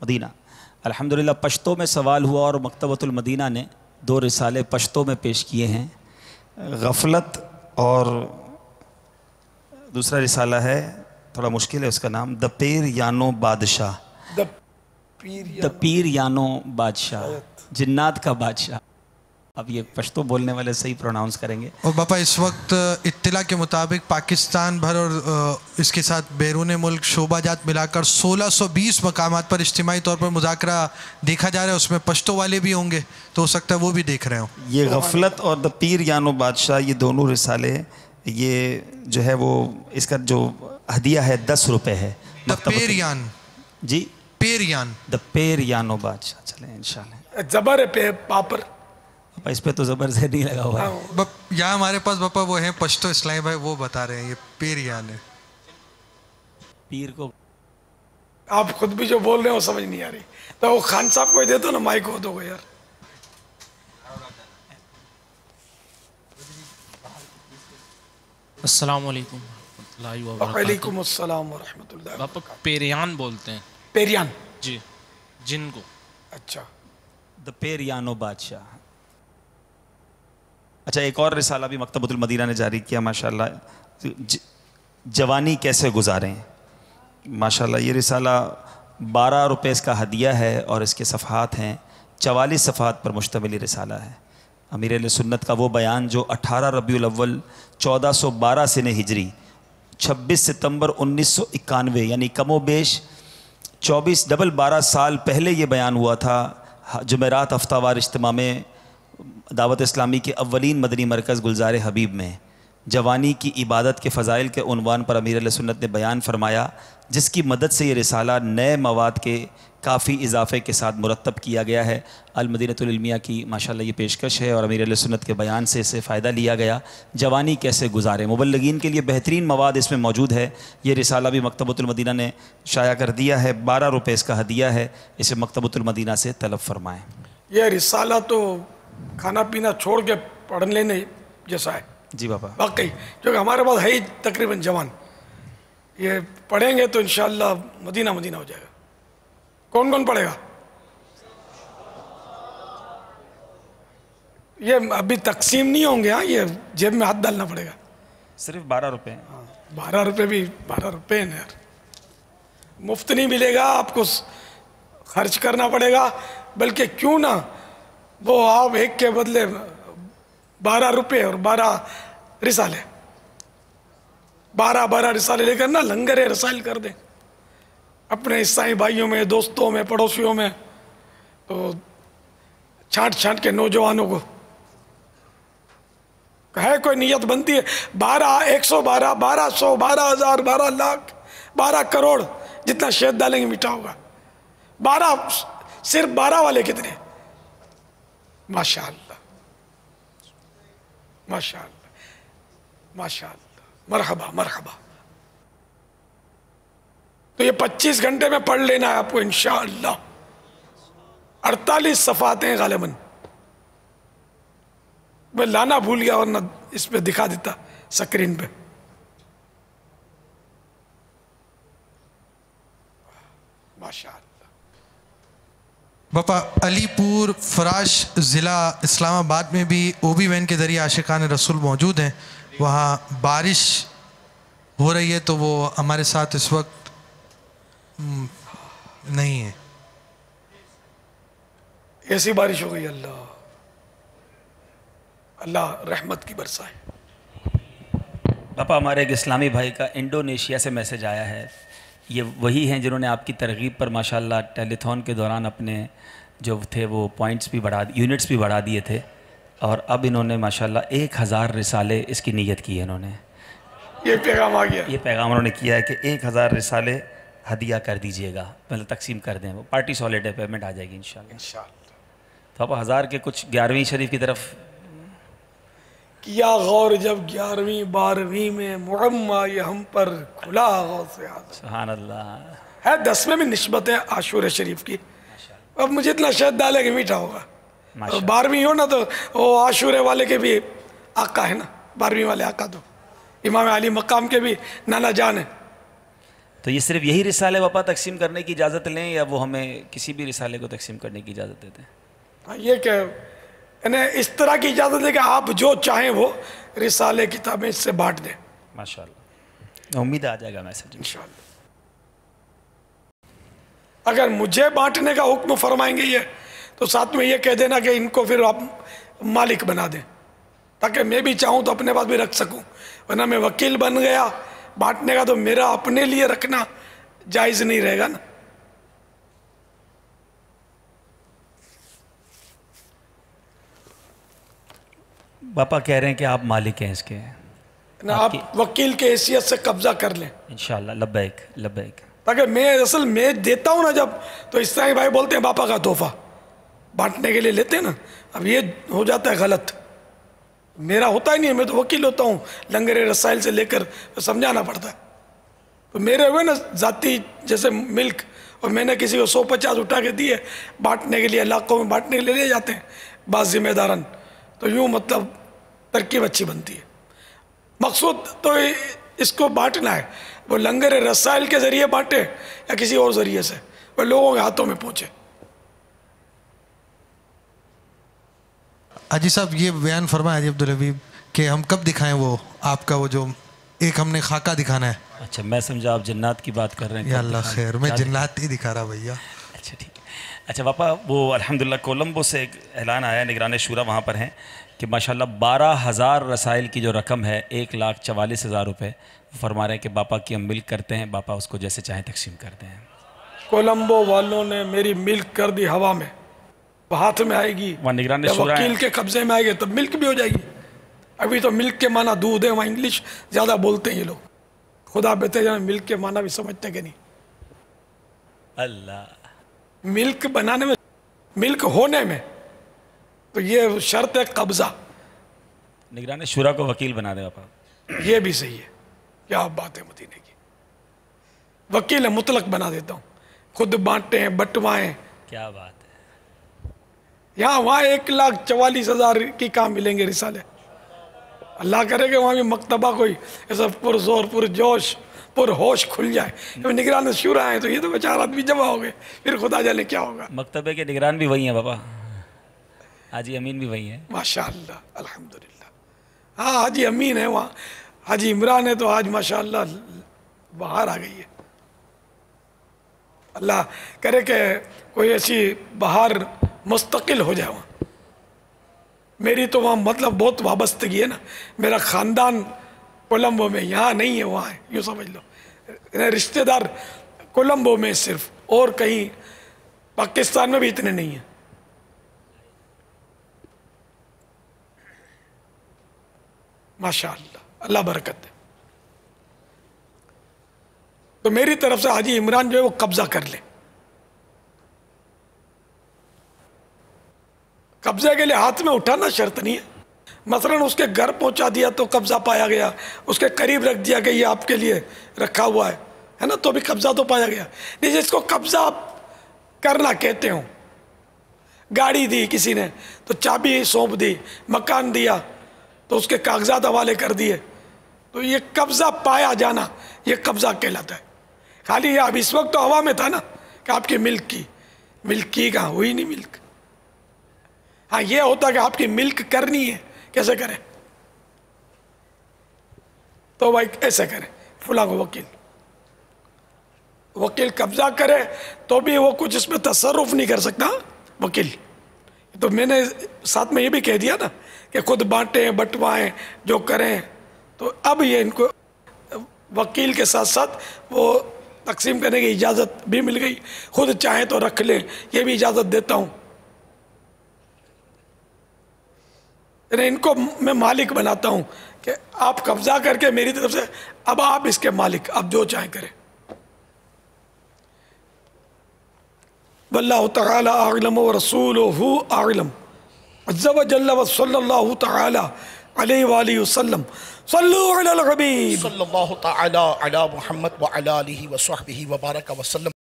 مدینہ۔ الحمدللہ پشتو میں سوال ہوا اور مکتبۃ المدینہ نے 2 رسالے پشتو میں پیش کیے ہیں، غفلت اور دوسرا رسالہ ہے تھوڑا مشکل ہے اس کا نام، دا پیر یانو بادشاہ، دا پیر یانو بادشاہ، جنات کا بادشاہ۔ اب یہ پشتو بولنے والے صحیح پروناؤنس کریں گے۔ اور باپا اس وقت اطلاع کے مطابق پاکستان بھر اور اس کے ساتھ بیرون ملک شعبہ جات ملا کر 1620 مقامات پر اجتماعی طور پر مذاکرہ دیکھا جا رہا ہے، اس میں پشتو والے بھی ہوں گے تو ہو سکتا ہے وہ بھی دیکھ رہے ہوں۔ یہ غفلت اور دا پیر یانو بادشاہ، یہ دونوں رسالے، یہ جو ہے وہ اس کا جو ہدیہ ہے 10 روپے ہے۔ دا پیریان، جی پیریان، دا پیر یانو بادشاہ۔ چلیں انشاءاللہ زبر ہے پہ پاپر، اس پہ تو زبر سے نہیں لگا ہوا ہے۔ یہاں ہمارے پاس باپا وہ ہیں پشتو اسلامی بھائی، وہ بتا رہے ہیں یہ پیریان ہے۔ پیر کو آپ خود بھی جو بول رہے ہیں وہ سمجھ نہیں آ رہی، تو وہ خان صاحب کو ہی دے دو نا، مائک ہو دو یار۔ السلام علیکم ورحمۃ اللہ وبرکاتہ۔ وعلیکم السلام ورحمۃ اللہ۔ باپا پیریان بولتے ہیں؟ پیریان، جی، جن کو۔ اچھا، دا پیر یانو بادشاہ۔ اچھا ایک اور رسالہ بھی مکتبۃ المدینہ نے جاری کیا ماشاءاللہ، جوانی کیسے گزاریں۔ ماشاءاللہ یہ رسالہ 12 روپے اس کا ہدیہ ہے اور اس کے صفحات ہیں 44 صفحات پر مشتمل یہ رسالہ ہے۔ امیر اہل سنت کا وہ بیان جو 18 ربیع الاول 1412 سنہ ہجری 26 ستمبر 1991 یعنی کم و بیش 12 سال پہلے یہ بیان ہوا تھا جمعرات ہفتہ وار اجتماع میں دعوت اسلامی کے اولین مدنی مرکز گلزار حبیب میں۔ جوانی کی عبادت کے فضائل کے عنوان پر امیر اہل سنت نے بیان فرمایا، جس کی مدد سے یہ رسالہ نئے مواد کے کافی اضافے کے ساتھ مرتب کیا گیا ہے۔ المدینۃ العلمیہ کی ماشاءاللہ یہ پیشکش ہے اور امیر اہل سنت کے بیان سے اسے فائدہ لیا گیا۔ جوانی کیسے گزارے، مبلغین کے لیے بہترین مواد اس میں موجود ہے۔ یہ رسالہ بھی مکتبۃ المدینہ نے شائع کر دیا ہے، 12 روپے اس کا ہدیہ ہے، اسے مکتبۃ المدینہ سے طلب فرمائیں۔ یہ رسالہ تو کھانا پینا چھوڑ کے پڑھ لینے جیسا ہے جی بابا، واقعی، کیونکہ ہمارے پاس ہے ہی تقریباً جوان، یہ پڑھیں گے تو انشاءاللہ مدینہ مدینہ ہو جائے گا۔ کون کون پڑھے گا؟ یہ ابھی تقسیم نہیں ہوں گے، ہاں یہ جیب میں ہاتھ ڈالنا پڑے گا۔ صرف 12 روپے 12 روپے بھی 12 روپے ہیں یار، مفت نہیں ملے گا، آپ کو خرچ کرنا پڑے گا۔ بلکہ کیوں نہ وہ آپ ایک کے بدلے 12 روپے اور 12 رسالے، 12 رسالے لے کر نا لنگر رسائل کر دیں اپنے عیسائی بھائیوں میں، دوستوں میں، پڑوسیوں میں، تو چھانٹ چھانٹ کے نوجوانوں کو ہے کوئی نیت بنتی ہے 12، 112، 1200، 12,000، 12 لاکھ، 12 کروڑ، جتنا شہد ڈالیں گے میٹھا ہوگا۔ 12 صرف 12 والے کتنے؟ ماشاءاللہ ماشاءاللہ ماشاءاللہ، مرحبا مرحبا۔ تو یہ 25 گھنٹے میں پڑھ لینا ہے آپ کو انشاءاللہ۔ 48 صفحات ہیں غالباً، میں لانا بھول گیا ورنہ اس پہ دکھا دیتا سکرین پہ۔ ماشاءاللہ۔ باپا علی پور فراش ضلع اسلام آباد میں بھی او بی وین کے ذریعے عاشقان رسول موجود ہیں، وہاں بارش ہو رہی ہے تو وہ ہمارے ساتھ اس وقت نہیں ہے۔ ایسی بارش ہو گئی، اللہ اللہ رحمت کی برسائے۔ پاپا ہمارے ایک اسلامی بھائی کا انڈونیشیا سے میسج آیا ہے، یہ وہی ہیں جنہوں نے آپ کی ترغیب پر ماشاءاللہ ٹیلی تھون کے دوران اپنے جو تھے وہ پوائنٹس بھی یونٹس بھی بڑھا دیے تھے، اور اب انہوں نے ماشاءاللہ 1000 رسالے اس کی نیت کی ہے انہوں نے۔ یہ پیغام آ گیا، یہ پیغام انہوں نے کیا ہے کہ 1000 رسالے ہدیہ کر دیجئے گا، پہلے تقسیم کر دیں، وہ پارٹی سالڈ ہے، پیمنٹ آ جائے گی انشاءاللہ۔ تو آپ 1000 کے کچھ 11ویں شریف کی طرف کیا غور جب 11ویں 12ویں میں معمہ یہ ہم پر کھلا غور سے آدھا سبحان اللہ ہے۔ 10ویں میں نسبت ہے عاشور شریف کی، اب مجھے اتنا شہد ڈالے کہ میٹھا ہوگا۔ اور 12ویں ہو نا تو وہ عاشورے والے کے بھی آقا ہے نا، 12ویں والے آقا تو امام علی مقام کے بھی نانا جان ہیں۔ تو یہ صرف یہی رسالے باپا تقسیم کرنے کی اجازت لیں یا وہ ہمیں کسی بھی رسالے کو تقسیم کرنے کی اجازت دیتے ہیں؟ یہ کہ انہیں اس طرح کی اجازت ہے کہ آپ جو چاہیں وہ رسالے کتابیں اس سے بانٹ دیں. ماشاءاللہ، امید آ جائے گا میسج انشاءاللہ. اگر مجھے بانٹنے کا حکم فرمائیں گے یہ تو ساتھ میں یہ کہہ دینا کہ ان کو پھر آپ مالک بنا دیں تاکہ میں بھی چاہوں تو اپنے پاس بھی رکھ سکوں، ورنہ میں وکیل بن گیا بانٹنے کا تو میرا اپنے لیے رکھنا جائز نہیں رہے گا نا. باپا کہہ رہے ہیں کہ آپ مالک ہیں اس کے، آپ وکیل کے حیثیت سے قبضہ کر لیں انشاءاللہ. لبیک لبیک. تاکہ میں اصل میں دیتا ہوں نا جب تو اس طرح بھائی بولتے ہیں باپا کا تحفہ بانٹنے کے لیے لیتے ہیں نا، اب یہ ہو جاتا ہے غلط. میرا ہوتا ہی نہیں ہے، میں تو وکیل ہوتا ہوں، لنگر رسائل سے لے کر سمجھانا پڑتا ہے. تو میرے ہوئے نا ذاتی جیسے ملک، اور میں نے کسی کو 150 اٹھا کے دیے بانٹنے کے لیے، علاقوں میں بانٹنے کے لیے لے جاتے ہیں بعض ذمہ داران، تو یوں مطلب ترکیب اچھی بنتی ہے. مقصود تو اس کو بانٹنا ہے، وہ لنگر رسائل کے ذریعے بانٹے یا کسی اور ذریعے سے وہ لوگوں کے ہاتھوں میں پہنچے. حاجی صاحب یہ بیان فرمایا حاجی عبدالحبیب کہ ہم کب دکھائیں وہ آپ کا وہ جو ایک ہم نے خاکہ دکھانا ہے. اچھا میں سمجھا آپ جنات کی بات کر رہے ہیں. یا اللہ خیر، میں جنات ہی دکھا رہا بھیا. اچھا ٹھیک ہے. اچھا باپا وہ الحمدللہ کولمبو سے ایک اعلان آیا، نگران شورا وہاں پر ہیں کہ ماشاءاللہ 12,000 رسائل کی جو رقم ہے 1,44,000 روپے، فرما رہے ہیں کہ باپا کی ہم ملک کرتے ہیں، باپا اس کو جیسے چاہیں تقسیم کرتے ہیں. کولمبو والوں نے میری ملک کر دی ہوا میں، ہاتھ میں آئے گی، وہاں نگران جب شورا وکیل ہیں. کے قبضے میں آئے گی تب ملک بھی ہو جائے گی. ابھی تو ملک کے معنی دودھ ہے، وہاں انگلش زیادہ بولتے ہیں یہ لوگ. خدا بہتے جانے ملک کے معنی بھی سمجھتے کہ نہیں. اللہ ملک بنانے میں، ملک ہونے میں تو یہ شرط ہے قبضہ. نگران شورا کو وکیل بنا دے باپا. یہ بھی صحیح ہے، کیا بات ہے مدینے کی. وکیل مطلق بنا دیتا ہوں، خود بانٹے ہیں بٹوائیں. کیا بات ہے. یہاں وہاں 1,44,000 کی کام ملیں گے رسالے. اللہ کرے کہ وہاں بھی مکتبہ کوئی ایسا پرزور پرجوش پرہوش کھل جائے. جب نگران شورا ہیں تو یہ تو بیچارہ آدمی جمع ہو گئے، پھر خدا جانے کیا ہوگا. مکتبے کے نگران بھی وہی ہیں باپا، حاجی امین بھی وہی ہیں. ماشاءاللہ الحمدللہ. ہاں حاجی امین ہے وہاں، حاجی عمران ہے تو آج ماشاءاللہ بہار آ گئی ہے. اللہ کرے کہ کوئی ایسی بہار مستقل ہو جائے وہاں. میری تو وہاں مطلب بہت وابستگی ہے نا، میرا خاندان کولمبو میں، یہاں نہیں ہے وہاں ہے، یوں سمجھ لو. رشتہ دار کولمبو میں صرف، اور کہیں پاکستان میں بھی اتنے نہیں ہیں. ماشاءاللہ اللہ برکت ہے. تو میری طرف سے حاجی عمران جو ہے وہ قبضہ کر لے. قبضے کے لیے ہاتھ میں اٹھانا شرط نہیں ہے. مثلا اس کے گھر پہنچا دیا تو قبضہ پایا گیا، اس کے قریب رکھ دیا کہ یہ آپ کے لیے رکھا ہوا ہے نا، تو بھی قبضہ تو پایا گیا. نہیں جس کو قبضہ کرنا کہتے ہوں، گاڑی دی کسی نے تو چابی سونپ دی، مکان دیا تو اس کے کاغذات حوالے کر دیے، تو یہ قبضہ پایا جانا یہ قبضہ کہلاتا ہے. خالی یہ اب اس وقت تو ہوا میں تھا نا کہ آپ کی ملک کی کہاں ہوئی نہیں ملک. ہاں یہ ہوتا کہ آپ کی ملک کرنی ہے، کیسے کریں؟ تو بھائی ایسے کریں، فلاں کو وکیل قبضہ کرے تو بھی وہ کچھ اس میں تصرف نہیں کر سکتا وکیل. تو میں نے ساتھ میں یہ بھی کہہ دیا نا کہ خود بانٹیں بٹوائیں جو کریں. تو اب یہ ان کو وکیل کے ساتھ ساتھ وہ تقسیم کرنے کی اجازت بھی مل گئی. خود چاہیں تو رکھ لیں، یہ بھی اجازت دیتا ہوں. ان کو میں مالک بناتا ہوں کہ آپ قبضہ کر کے میری طرف سے اب آپ اس کے مالک، آپ جو چاہیں کریں. واللہ تعالی اعلم ورسولہ اعلم عز وجل وصلی اللہ تعالی علیہ وآلہ وسلم. صلو علی الحبیب صلی اللہ تعالی علی محمد وعلی آلہ وصحبہ وبارک وسلم.